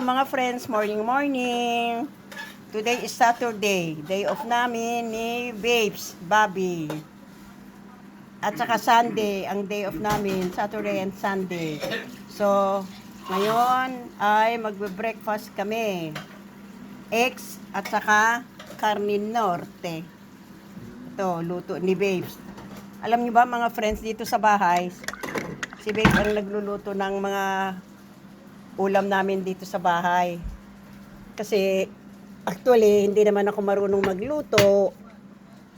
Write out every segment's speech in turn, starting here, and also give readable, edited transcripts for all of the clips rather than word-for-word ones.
mga friends, morning. Today is Saturday, day off namin ni Babes, Bobby. At saka Sunday, ang day off namin, Saturday and Sunday. So, ngayon ay magbe-breakfast kami. Eggs at saka Carnin Norte. Ito, luto ni Babes. Alam niyo ba mga friends, dito sa bahay, si Babes ang nagluluto ng mga ulam namin dito sa bahay. Kasi actually, hindi naman ako marunong magluto.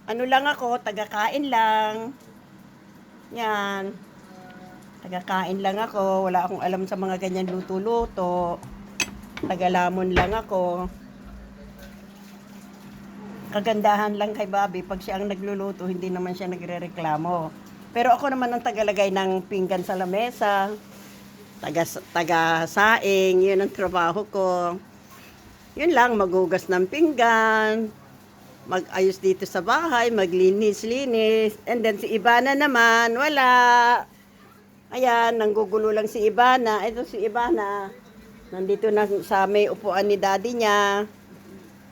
Ano lang ako, taga-kain lang. Yan. Taga-kain lang ako. Wala akong alam sa mga ganyan luto-luto. Taga-lamon lang ako. Kagandahan lang kay Bobby, pag siya ang nagluluto, hindi naman siya nagrereklamo. Pero ako naman ang tagalagay ng pinggan sa lamesa. Taga-saing, yun ang trabaho ko. Yun lang, maghugas ng pinggan, mag-ayos dito sa bahay, maglinis-linis. And then si Ivana naman, wala. Ayan, nanggugulo lang si Ivana. Ito si Ivana, nandito na sa may upuan ni daddy niya.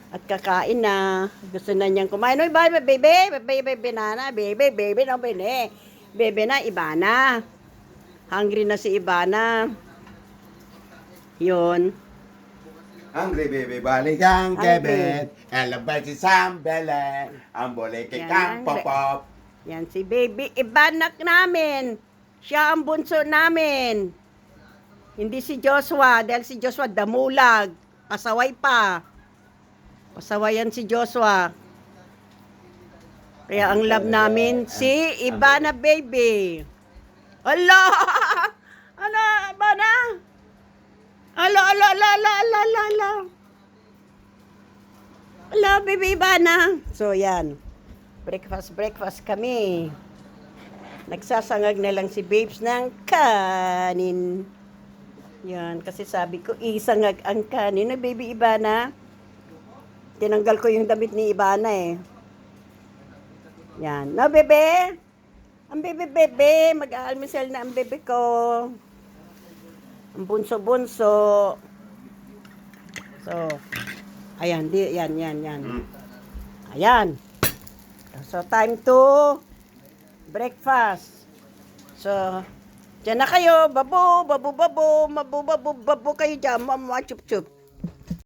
At kakain na. Gusto na niyang kumain. Oy, baby, banana, baby, no, baby na, Ivana. Hungry na si Ivana. Yun. Hungry baby, balik ang kebet. Elabay si Sambele. Ang boleke kang popop. Yan si baby Ivana namin. Siya ang bunso namin. Hindi si Joshua. Dahil si Joshua damulag. Pasaway pa. Pasawayan si Joshua. Kaya ang love namin si Ivana baby. Ala! Ano ba na? Ala. Ala, baby Ivana. So, yan. Breakfast kami. Nagsasangag na lang si Babes ng kanin. Yan, kasi sabi ko, isangag ang kanin na baby Ivana. Tinanggal ko yung damit ni Ivana eh. Yan. No, bebe? Ang bebe, mag-aalmusal na ang bebe ko. Ang bunso. So, ayan, yan. Ayan. So, time to breakfast. So, dyan na kayo. Babu kayo dyan. Mama, chup.